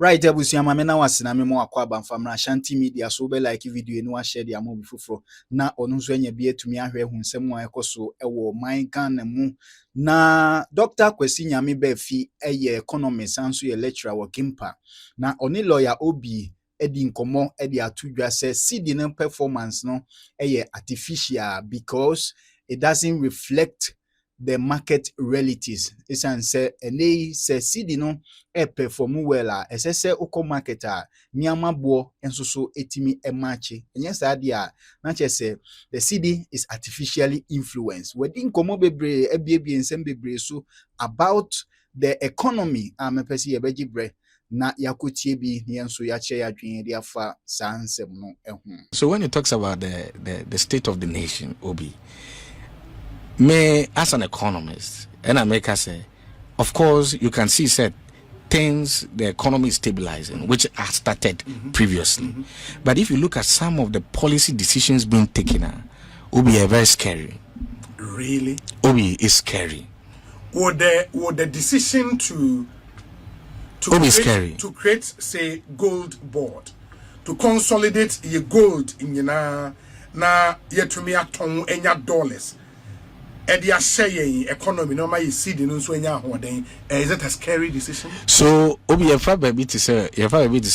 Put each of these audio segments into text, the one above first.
Right, Abusia Mamena was na memo akwaba from Ashanti Media so be like video no share the amobi fufuro na ono nso anya bie tumi ahwe hu nsem a ekoso ewo man Ghana mu na Dr. Kwesi Nyame be fi eye Economist anso ye lecturer wo Gimpa na oni lawyer Obi edi nkomo edi atudwa se CD no performance no eye artificial because it doesn't reflect the market realities. It's and say ene say CD no perform well say oko market niama bo enso so etimi match enye sa dia na che say the CD is artificially influenced. Wedin komo bebre ebiebie nsem bebre so about the economy me pese ye beji bre na yakotie bi ne enso ya che ya dwen dia fa sa nsem no ehun. So when it talks about the state of the nation, Obi, me as an economist, and I make us say, of course, you can see said things the economy is stabilizing, which has started previously. But if you look at some of the policy decisions being taken, Obi are very scary. Really? Obi is scary. Would the decision to create, say, gold board, to consolidate your gold in your na yetumi aton enya dollars. Edia share economy no my see the nso enya ahoden. Is it a scary decision? So Obi yefa baby to say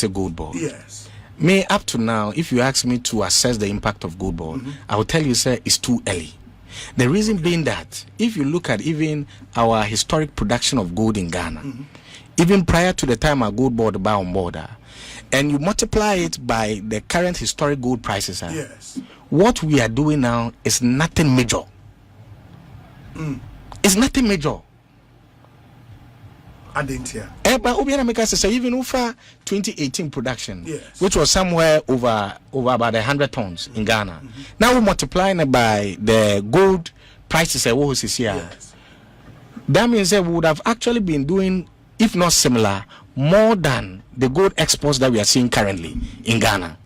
gold board. Yes. Me up to now, if you ask me to assess the impact of gold board, I will tell you sir it's too early. The reason being that if you look at even our historic production of gold in Ghana, even prior to the time our gold board buy on border, and you multiply it by the current historic gold prices, yes, what we are doing now is nothing major. It's nothing major. I didn't hear. But Obiana make us say even over 2018 production, yes, which was somewhere over about 100 tons in Ghana. Now we're multiplying it by the gold prices. Yes. That means that we would have actually been doing, if not similar, more than the gold exports that we are seeing currently in Ghana.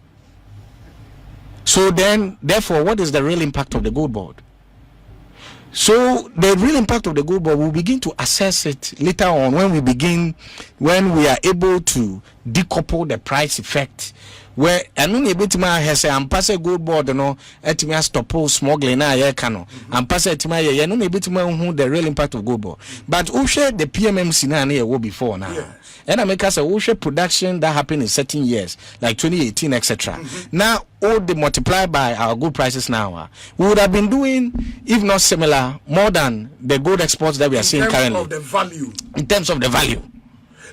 So then, therefore, what is the real impact of the gold board? So the real impact of the gold board, we'll begin to assess it later on when we are able to decouple the price effect. Where and when able to say I'm passing gold board, etimi stop smuggling na ye kano. I'm passing etimi ye no able to who the real impact of gold board. But who share the PMMC na ye before now. Yes. And I make us a share production that happened in certain years, like 2018, etc. Now all the multiply by our gold prices now, we would have been doing, if not similar, more than the gold exports that we are seeing currently. Of the value. In terms of the value.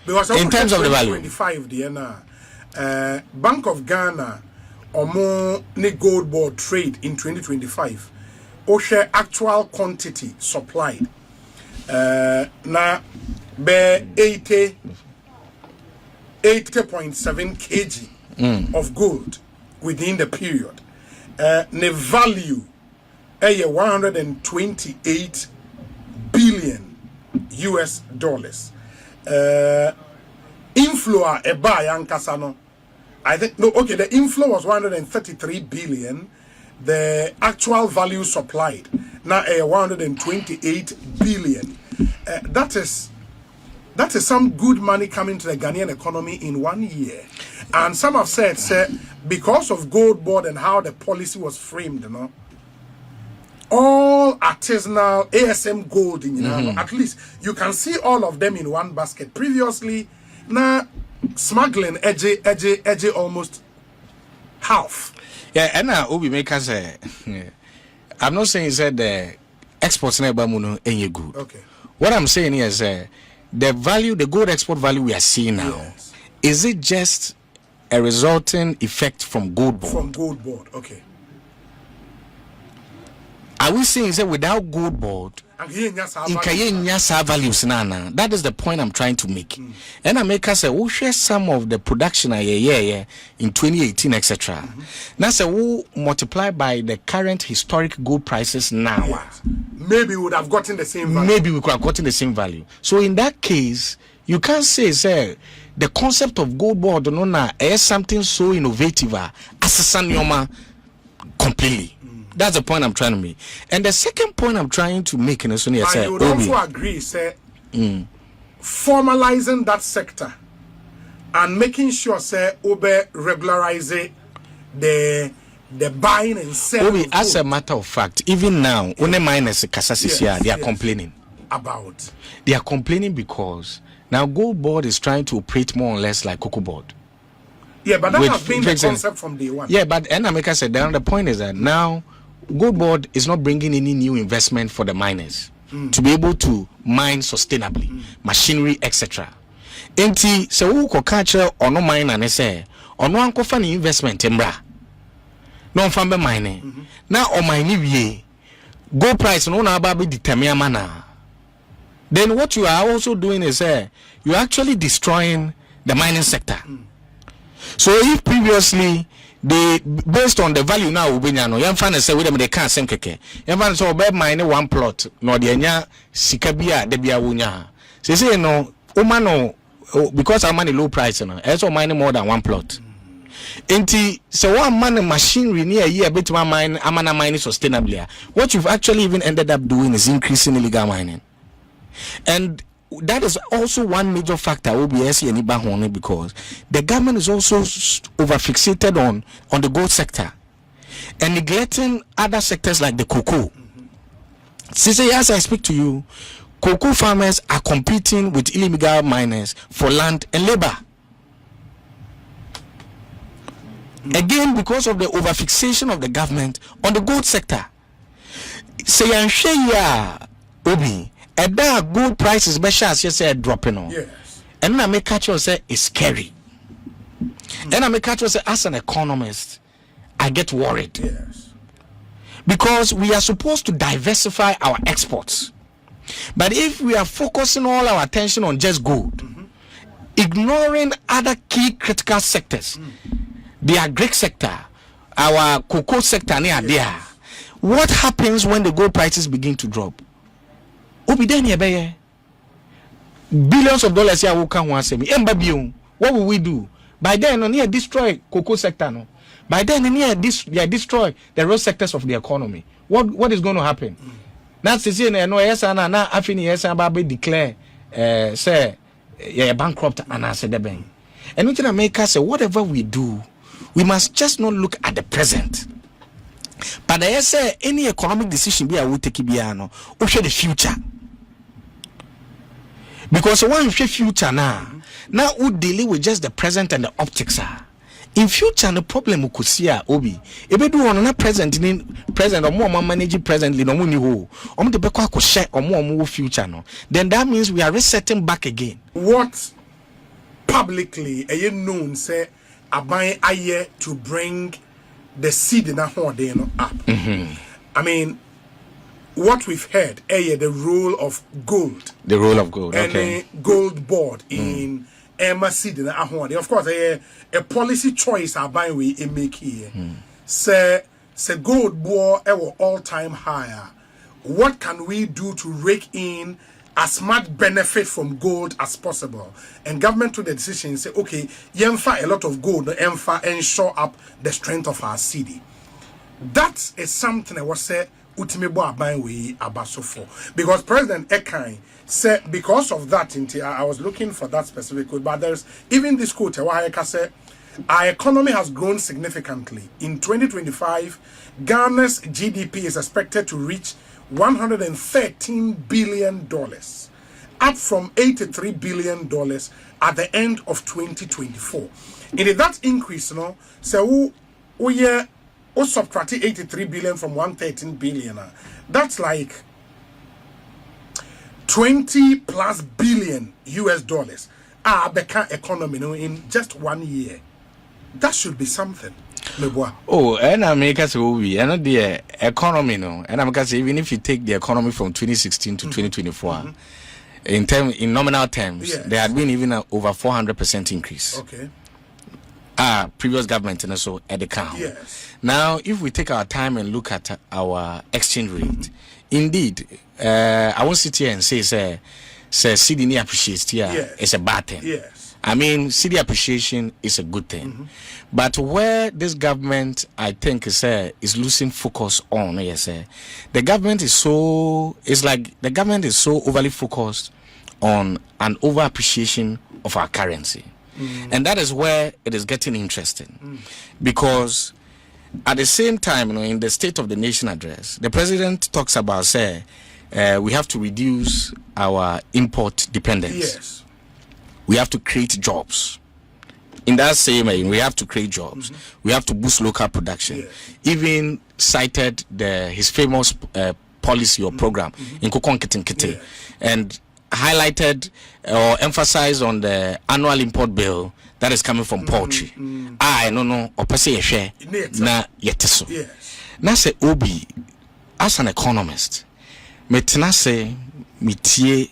Because in terms of the value. 25 the Bank of Ghana or more gold board trade in 2025 or share actual quantity supplied na be 80.7 kg of gold within the period. The value 128 billion US dollars. Inflow a buy ankasano. I think no, okay, the inflow was 133 billion. The actual value supplied now 128 billion. That is some good money coming to the Ghanaian economy in 1 year. And some have said, because of gold board and how the policy was framed, all artisanal ASM gold in at least you can see all of them in one basket. Previously, now smuggling edge almost half. Yeah, and now Obi make us I'm not saying that the exports never any good. Okay. What I'm saying is the value, the gold export value we are seeing now, yes, is it just a resulting effect from gold board? From gold board, okay. Are we saying that without gold board, values nana? That is the point I'm trying to make. And I make us say, we share some of the production in 2018, etc. Now say we multiply by the current historic gold prices now. Yes. Maybe we would have gotten the same value. Maybe we could have gotten the same value. So in that case, you can't say the concept of gold board is something so innovative as a completely. That's the point I'm trying to make. And the second point I'm trying to make in this one is I would also agree, formalizing that sector and making sure say obe regularize the buying and selling. As a matter of fact, even now, only miners they are complaining about. They are complaining because now Gold Board is trying to operate more or less like Cocoa Board. Yeah, but that has been the concept from day one. Yeah, but America said that the point is that now Gold Board is not bringing any new investment for the miners to be able to mine sustainably, machinery, etc. Enti se wo ko catch or no mine and say or no anko fa investment embra. No fan be mining. Now o mine wie gold price no na ba be determine mana. Then what you are also doing is you're actually destroying the mining sector. So if previously they based on the value now ubenyano yam fan say we them they can't same keke yam fan so be mine one plot no de anya sika bia de bia wonya say no umano because our money low price no also mine more than one plot enti so one man machinery near a year bit mine amana mine sustainably. What you've actually even ended up doing is increasing illegal mining, and that is also one major factor OBS and Ibahone, because the government is also over-fixated on the gold sector and neglecting other sectors like the cocoa. Since as I speak to you, cocoa farmers are competing with illegal miners for land and labor. Again, because of the over-fixation of the government on the gold sector. Say I'm sure Obi. And that gold prices special as you said dropping on. Yes. And I make catch you say it's scary. And I make catch you say as an economist, I get worried. Yes. Because we are supposed to diversify our exports. But if we are focusing all our attention on just gold, ignoring other key critical sectors, the agri sector, our cocoa sector near there, what happens when the gold prices begin to drop? Billions of dollars here will come once a me. What will we do? By then, no near destroy cocoa sector. No. By then, near destroy the real sectors of the economy. What is going to happen? That's the thing. No, yes, and now I finish. Yes, and Baby declare, say, yeah, bankrupt, and I said the bank. And we can make us say whatever we do, we must just not look at the present. But I say any economic decision be I will take no, we share the future. Because one future now we deal with just the present and the optics are. In future, the problem we could see Obi. If we do on a present or more managing presently, no money who the back could share or more future no. Then that means we are resetting back again. What publicly a known say abai aye to bring the seed in a horn up. I mean, what we've heard, the role of gold. The role of gold, and okay. A gold board in Emma seed in a horn. Of course, a policy choice are buying we make here. Say gold board all-time higher. What can we do to rake in as much benefit from gold as possible? And government took the decision say, okay, yemfa a lot of gold, yemfa and show up the strength of our city. That is something I was say utimebo aban we abaso for, because President Ekai said because of that. I was looking for that specific quote, but there's even this quote. Eka said, our economy has grown significantly. In 2025, Ghana's GDP is expected to reach $113 billion, up from $83 billion at the end of 2024. And that increase, so we subtract 83 billion from 113 billion. That's like 20 plus billion US dollars. Become economy in just 1 year. That should be something. Oh, and I make us we and the economy and I'm because even if you take the economy from 2016 to 2024, in nominal terms, yes, there had been even over 400% increase. Okay. Previous government and also at the count. Yes. Now, if we take our time and look at our exchange rate, indeed, I won't sit here and say CD appreciates here. Yes. It's a bad thing. Yes. I mean, CD appreciation is a good thing. But where this government, I think, is losing focus on, the government is so overly focused on an over appreciation of our currency. And that is where it is getting interesting. Because at the same time, in the State of the Nation address, the president talks about, say, we have to reduce our import dependence. Yes. We have to create jobs. In that same way, we have to create jobs. We have to boost local production. Yes. Even cited his famous policy or program in Kokon Kitinkite, and highlighted or emphasized on the annual import bill that is coming from poultry. I no opese share na yeteso. Yes. Na say obi as an economist, metena say mitie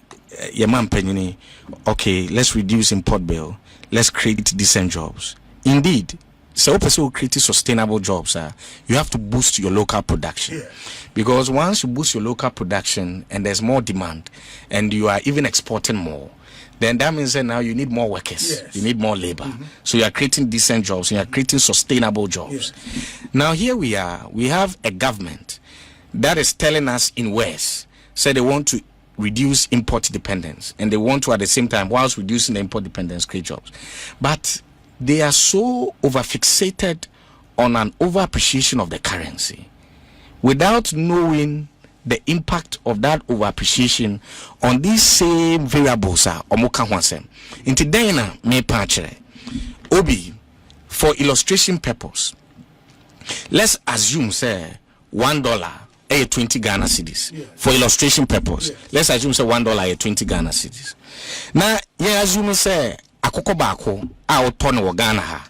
yeman penyini, okay, let's reduce import bill. Let's create decent jobs. Indeed, so people create sustainable jobs. You have to boost your local production. Yeah. Because once you boost your local production and there's more demand and you are even exporting more, then that means that now you need more workers. Yes. You need more labor. So you are creating decent jobs. You are creating sustainable jobs. Yeah. Now here we are. We have a government that is telling us in West, say they want to reduce import dependence, and they want to at the same time, whilst reducing the import dependence, create jobs. But they are so over-fixated on an over-appreciation of the currency without knowing the impact of that over-appreciation on these same variables. Into Diana me patchere Obi, for illustration purpose, let's assume say $1 20 Ghana cedis. Yes. For illustration purpose. Yes. Let's assume say $1 20 Ghana cedis. Now, yeah, assume say akoko bako a oton wo Ghana ha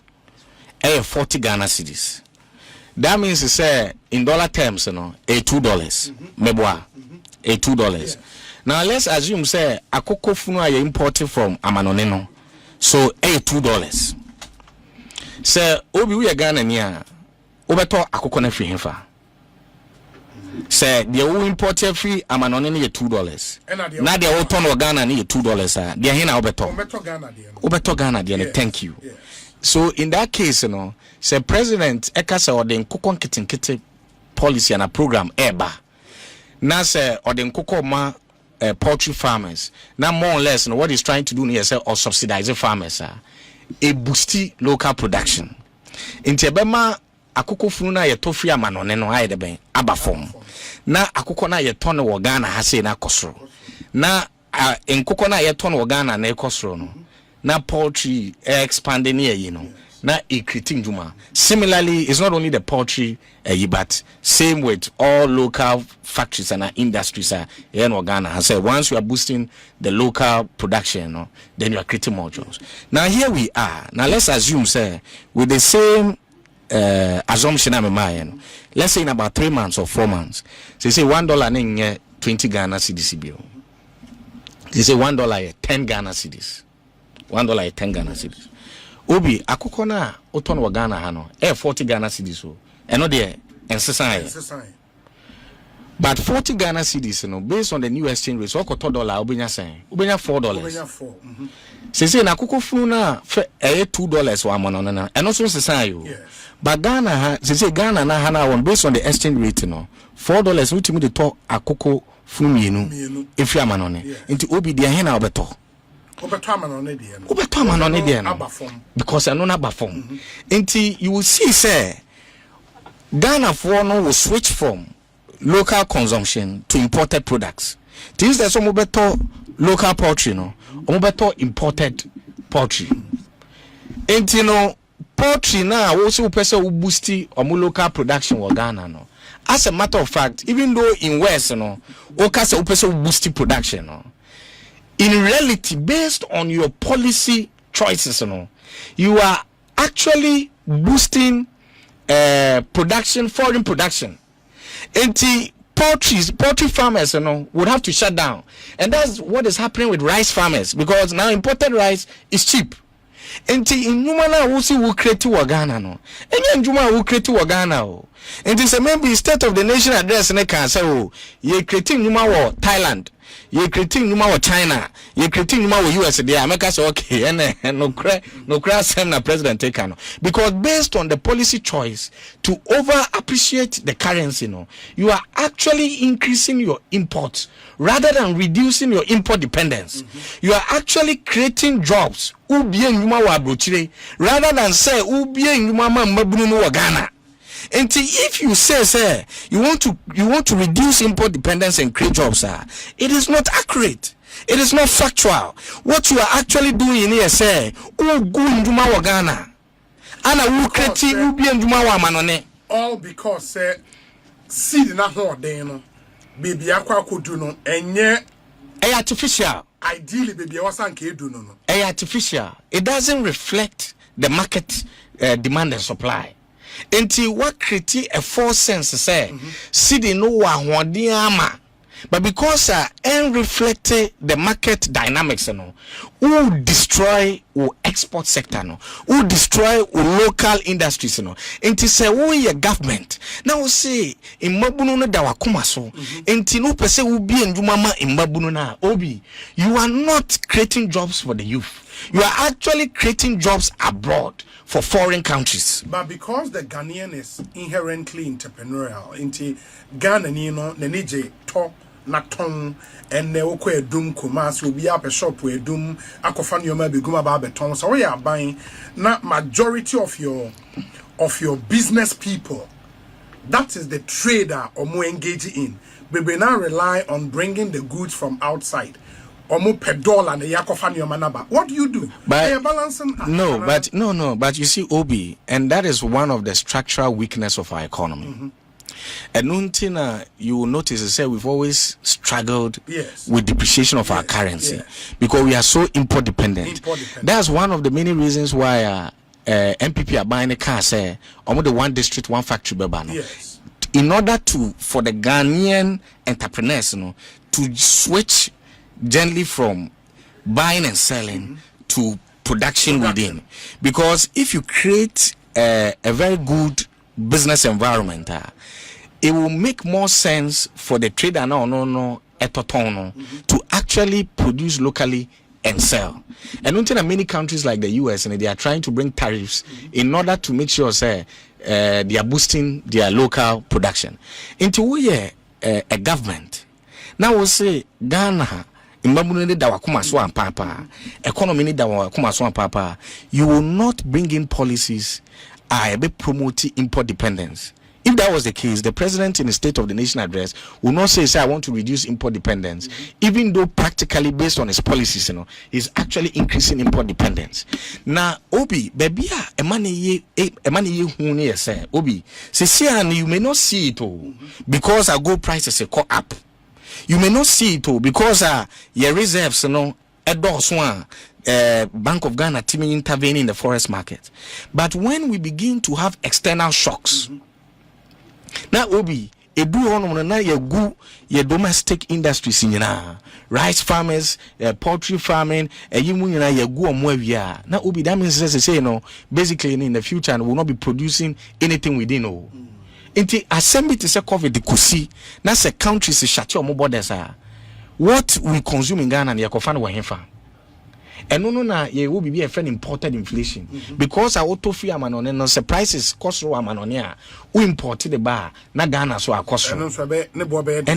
40 Ghana cedis. That means say in dollar terms, $2. Meboa. $2. Yes. Now let's assume say akoko funu are imported from Amanoneno. So $2. Say obi we Ghana nia obeto akoko na fi hemfa. Say the imported free Amanoneno $2. Now the old ton of Ghana need $2. They are here Obeto Ghana dear. Thank you. Yes. So in that case, say President Ekasa or the Nkukon Kitinkite policy and a program eba. Now say or the Nkukoma poultry farmers. Now more or less, what he's trying to do here say or subsidize farmers a boosty local production. In Tebema akoko funu na ye tofi Amanoneno ayede ben aba form. Na akoko na ye ton wo Ghana ha sei na kosoro. Na nkoko na ye ton wo Ghana na ekosoro no. Na poultry expanding here, na increasing juma. Similarly, it's not only the poultry, but same with all local factories and industries here in Ghana. I said once you are boosting the local production, then you are creating more jobs. Now here we are. Now let's assume, say, with the same assumption I'm in, let's say in about 3 months or 4 months, so they say $1 20 Ghana cedis bill. They say $1 10 Ghana cedis. $1 10 Ghana cedis. Obi akoko na oton wa Ghana ha no 40 Ghana cedis so. Eno de ensesan. But 40 Ghana cedis based on the new exchange rate, so okoto dollar obenya sen. Obenya $4. Obenya 4. Say na akoko funu na $2 wa mono na. Eno so ensesan yo. Yes. But Ghana ha say Ghana na ha na won based on the exchange rate $4 ultimi de to akoko funu mienu efi amanone. Nti obi de he na obeto. Because I know not perform. Until you will see, say, Ghana for no will switch from local consumption to imported products. This is some better local poultry, better imported poultry. And poultry now also person boosty or local production of Ghana. As a matter of fact, even though in West, okay, person boosty production. In reality, based on your policy choices, you are actually boosting production, foreign production. And the poultry farmers, would have to shut down. And that's what is happening with rice farmers, because now imported rice is cheap. And the inhumana will create to Ghana, no. And Juma will create to Ghana. And this maybe State of the Nation address and they can say, oh, you're creating Numa war Thailand. ye creating numa wa China, ye creating numa wa US there, America say okay, and no cry same na president take no. Because based on the policy choice to over appreciate the currency, you are actually increasing your imports rather than reducing your import dependence. You are actually creating jobs rather than say Ghana. And if you say you want to reduce import dependence and create jobs, it is not accurate. It is not factual. What you are actually doing here, say, Ghana. All because seed na ho den baby akwa kodu no enye artificial. Ideally baby wasan ke edu no artificial. It doesn't reflect the market demand and supply. Until what create a false sense say seed no wa hoden ama. But because reflected the market dynamics, who destroy our export sector, who destroy our local industries, until say we a government. Now we say in Mabuno da wakumaso, until no per se will be in Jumama in Mabununa Obi. You are not creating jobs for the youth. You are actually creating jobs abroad for foreign countries. But because the Ghanaian is inherently entrepreneurial, into Ghana, Nenije talk. Naton and ne woko edum Kumasi will be up a shop where edum akofan yoma beguma ba beton. So we are buying na majority of your business people. That is the trader or more engaging in. We now rely on bringing the goods from outside. Or more per dollar and the yakofan yoma naba. What do you do? But balancing but you see Obi, and that is one of the structural weakness of our economy. And Nuntina, you will notice that we've always struggled with depreciation of our currency because we are so import dependent. That's one of the many reasons why NPP are buying a car, say, almost the one district, one factory, in order for the Ghanaian entrepreneurs, to switch gently from buying and selling to production within. Because if you create a very good business environment, it will make more sense for the trader to actually produce locally and sell. And until many countries like the US, and they are trying to bring tariffs in order to make sure they are boosting their local production. Until we are a government, now we'll say Ghana, economy, you will not bring in policies promoting import dependence. If that was the case, the president in the State of the Nation address will not say, I want to reduce import dependence, even though practically based on his policies, he's actually increasing import dependence. Now, Obi, baby, a money say, Obi, say, you may not see it all because our gold prices are caught up. You may not see it all because your reserves, Bank of Ghana teaming intervening in the forest market. But when we begin to have external shocks, now Obi, your domestic industries in rice farmers, poultry farming, now Obi, that means say basically in the future we will not be producing anything within Inti assembly to say COVID the kusi, that's a country se shut your borders what we consume in Ghana and yakofan wa hefa. And no, ye will be a friend imported inflation because our auto free amanon and no prices cost row amanonia who imported the bar na Ghana so our cost and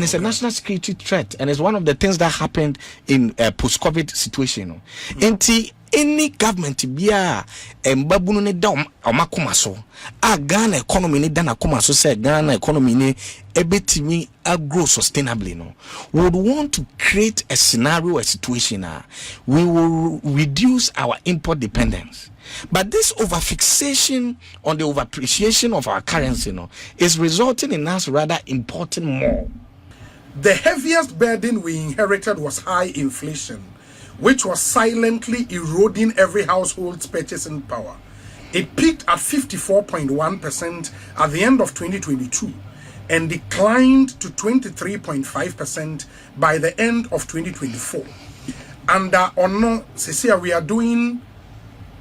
it's a national security threat and it's one of the things that happened in post-COVID situation. Any government be a mbabunu ne dom amakumaso Ghana economy ne dana kumaso say Ghana economy ne ebetimi grow sustainably would want to create a scenario, a situation we will reduce our import dependence. But this overfixation on the overappreciation of our currency is resulting in us rather importing more. The heaviest burden we inherited was high inflation, which was silently eroding every household's purchasing power. It peaked at 54.1% at the end of 2022 and declined to 23.5% by the end of 2024. And we are doing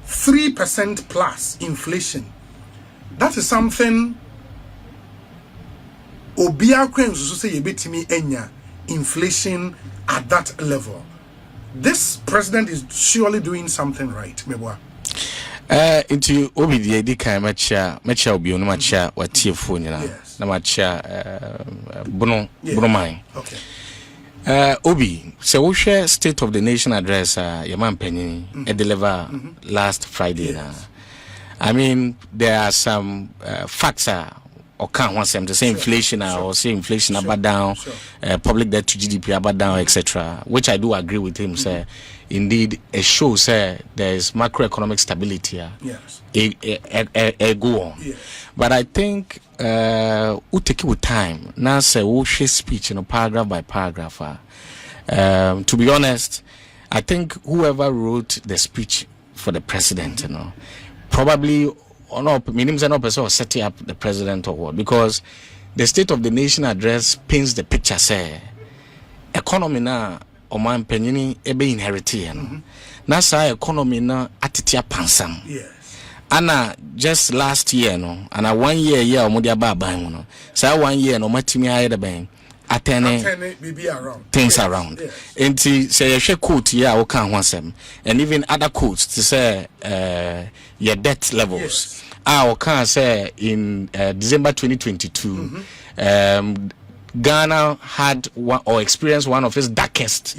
3% plus inflation. That is something Obia Krenzo say yebetimi enya inflation at that level. This president is surely doing something right, Mebwa. Into Obi the Edika Mecha Obi on Macha or Tiafun, Namacha Bromine. Okay. Obi, so we share State of the Nation address, Yaman Penny, deliver last Friday. Yes. I mean, there are some facts or can't want them to say inflation or say inflation about down, public debt to GDP about down, etc. Which I do agree with him, sir. Indeed, it shows there is macroeconomic stability here. Yes. A go on. Yes. But I think we take it with time. Now say we share speech, paragraph by paragraph. To be honest, I think whoever wrote the speech for the president, probably or not, meaning not person setting up the president or what, because the State of the Nation address paints the picture. Say, economy na oman penini ebe inheriti na sa economy na atitia pansam. Yes. Ana just last year ana 1 year omodi aba ban no. Sa 1 year no matimi haye the ban atene things around. Yes. Enti say ye quote here o kan ho asem, and even other quotes to say your debt levels. Yes. O kan say in December 2022 Ghana had one, or experienced one of its darkest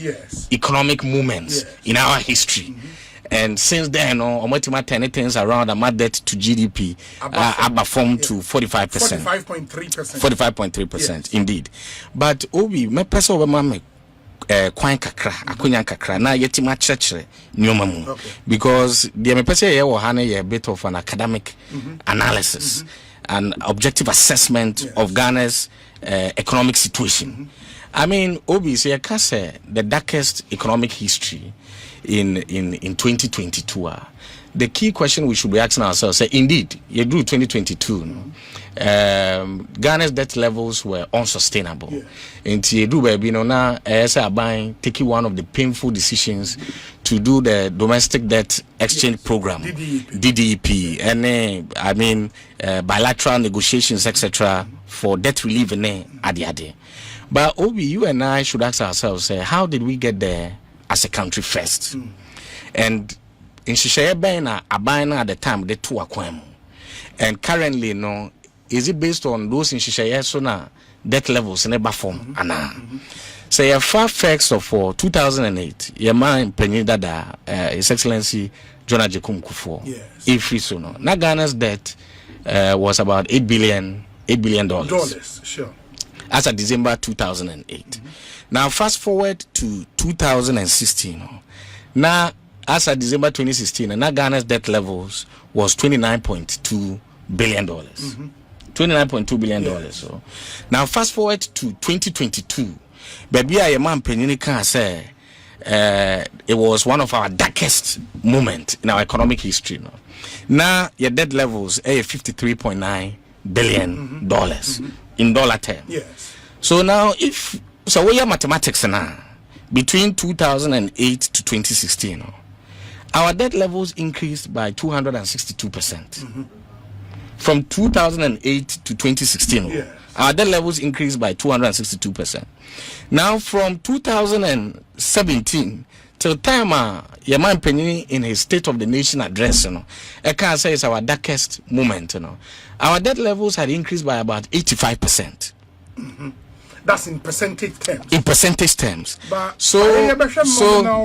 economic moments in our history. And since then, Omotima 10 things around our debt to GDP performed to 45%. 45.3%, indeed. But Obi, me person over mama kwan kakra, akunya kakra na yetima church nyomamu. Because the me person here will have a bit of an academic analysis and objective assessment of Ghana's economic situation. I mean, Obi say the darkest economic history in 2022. The key question we should be asking ourselves, say, indeed, you do 2022. Ghana's debt levels were unsustainable. And you do baby now buying taking one of the painful decisions to do the domestic debt exchange program, DDEP, and I mean bilateral negotiations, etc. for debt relief in Adiade. But Obi, you and I should ask ourselves, how did we get there as a country first? And in Shishaye Abina at the time, the two akwem. And currently, is it based on those in Shishaye Sona debt levels in a form? So your far facts of 2008, your man Penidada, His Excellency John Ajekum Kufuor, if we so now Ghana's debt was about $8 billion. Sure. As of December 2008. Now fast forward to 2016. Now as of December 2016, now Ghana's debt levels was $29.2 billion. $29.2 billion. So now fast forward to 2022. Baby, I man Penini can say it was one of our darkest moments in our economic history. Now your debt levels are $53.9 billion in dollar terms. Yes. So now so we are mathematics now between 2008 to 2016, our debt levels increased by 262%. From 2008 to 2016, our debt levels increased by 262%. Now from 2017 till time Yaman Penini in his State of the Nation address, I can say it's our darkest moment. Our debt levels had increased by about 85%. That's in percentage terms. In percentage terms. But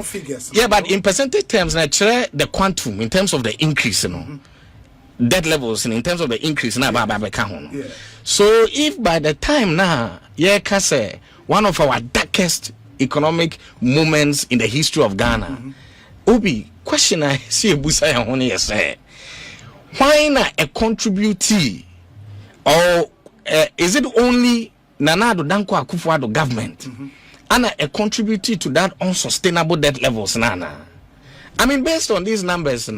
figures. Yeah, but in percentage terms, naturally, the quantum in terms of the increase, debt levels, and in terms of the increase, so if by the time now, can say one of our darkest economic moments in the history of Ghana, Obi, question I see Busa only say, why not a contributee, or is it only Nana Danko Akufo-Addo government and a contributee to that unsustainable debt levels? Nana, I mean, based on these numbers,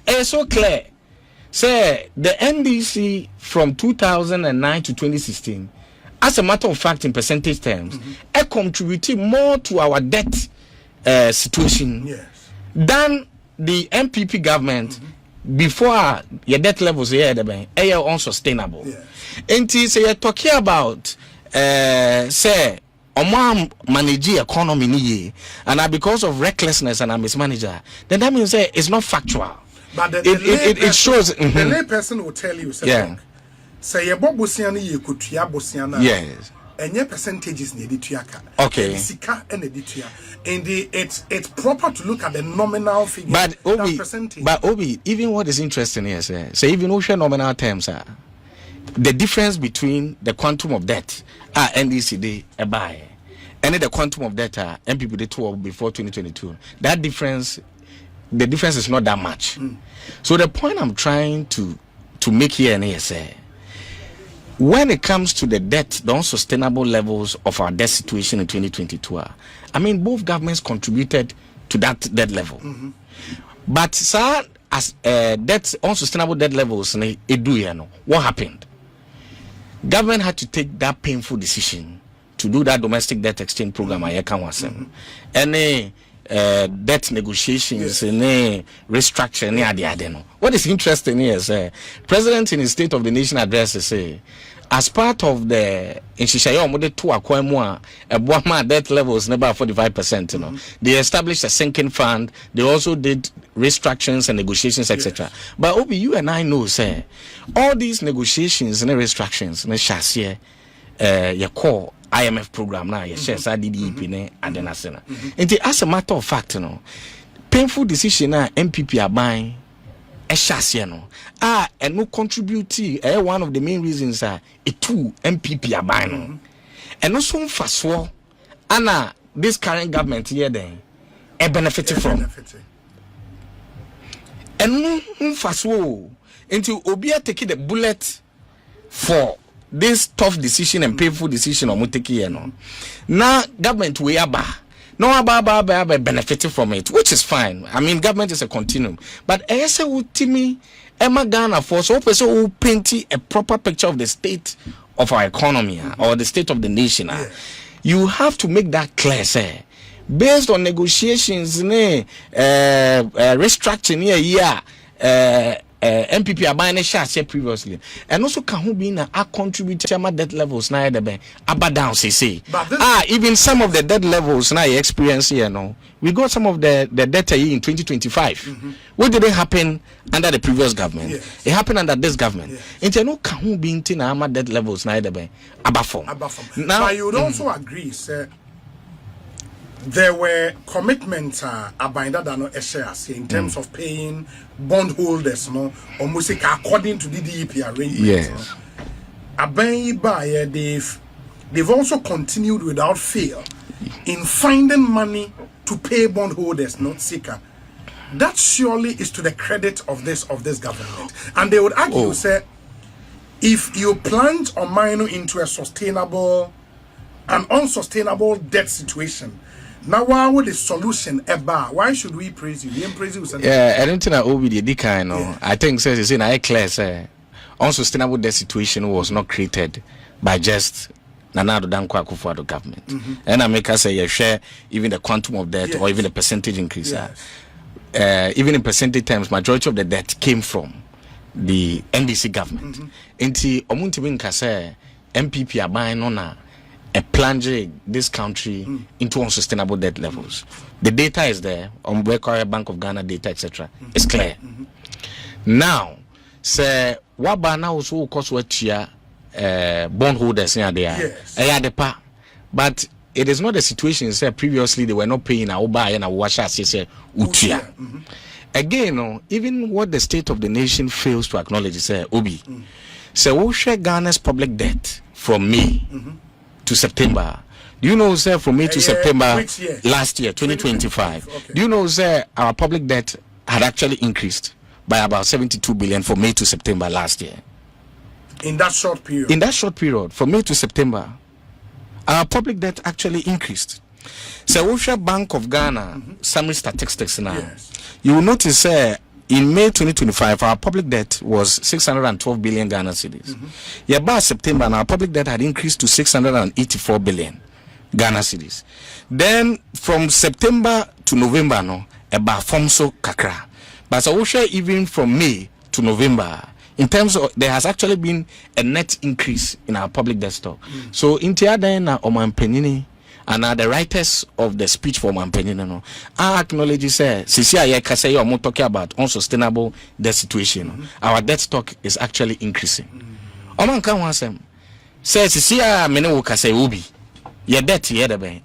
it's so clear. Say the NDC from 2009 to 2016, as a matter of fact, in percentage terms, it contributed more to our debt situation than the NPP government before your debt levels here are unsustainable. And say you're talking about say manage economy ni and because of recklessness and a mismanager, then that means it's not factual. But it shows. The lay person will tell you, say your bobosiana you could bosiana. Yes. And your percentages needed to okay. And it's proper to look at the nominal figure. But Obi, even what is interesting here, say even ocean nominal terms are the difference between the quantum of debt NDCD a buy and the quantum of debt NPP did before 2022. That difference, the difference is not that much. So the point I'm trying to make here and here, say, when it comes to the debt, the unsustainable levels of our debt situation in 2022, I mean, both governments contributed to that debt level. But sir, as debt, unsustainable debt levels, what happened? Government had to take that painful decision to do that domestic debt exchange program. Any debt negotiations, any restructure, What is interesting here is President in his State of the Nation address say, as part of the debt levels about 45%, they established a sinking fund. They also did restructurings and negotiations, etc. But Obi, you and I know, say, all these negotiations and restructurings, your core IMF program now, your shares DDEP and then as a matter of fact, painful decision MPP are buying. And no contribute one of the main reasons are two MPP are buying. And also fast Anna this current government here then benefited from. And no fast until Obia taking the bullet for this tough decision and painful decision on Muteki. Now government we are no benefiting from it, which is fine. I mean, government is a continuum. But as a ultimate Emma Ghana for so who paint a proper picture of the state of our economy or the state of the nation. You have to make that clear, sir. Based on negotiations, restructuring MPP are buying a share previously, and also can be a contribute to my debt levels now. About down, say. Even some of the debt levels now experience here. We got some of the debt in 2025. What did it happen under the previous government? It happened under this government. And you know, can be in my debt levels now. Now, I would also agree, sir. There were commitments in terms of paying bondholders, almost according to the DDEP arrangements. They've also continued without fail in finding money to pay bondholders, not seeker. That surely is to the credit of this government. And they would argue, say, if you plunge or mine into an unsustainable debt situation. Now, why would the solution ever? Why should we praise you? We praise you. I don't think I think says in a class, unsustainable debt situation was not created by just Nana Dankwa Akufo-Addo government. And I make us say, share even the quantum of debt or even the percentage increase. Even in percentage terms, majority of the debt came from the NDC government. Inti Omuntiminka say MPP are buying on a plunging this country into unsustainable debt levels. The data is there on Bank of Ghana data, etc. It's clear. Now, say what now also cost what bondholders in there. But it is not the situation. Say previously they were not paying our buy and our washer. Say utia. Again, even what the state of the nation fails to acknowledge is Obi. So we share Ghana's public debt from May to September. Do you know, sir, from May to September last year, 2025? Okay. Do you know, sir, our public debt had actually increased by about 72 billion from May to September last year? In that short period? In that short period, from May to September, our public debt actually increased. So, Osha Bank of Ghana, summary statistics now. You will notice, sir, in May 2025, our public debt was 612 billion Ghana cedis. By September, our public debt had increased to 684 billion Ghana cedis. Then, from September to November, about FOMSO kakra. But so even from May to November, in terms of, there has actually been a net increase in our public debt stock. So, in Tiada na Oman Penini, and the writers of the speech for Mampenino, I acknowledge say Sisia Kase or talking about unsustainable debt situation. Our debt stock is actually increasing. Oman can want them. Says Sisia Menu Kase Ubi. Your debt, ye the bank.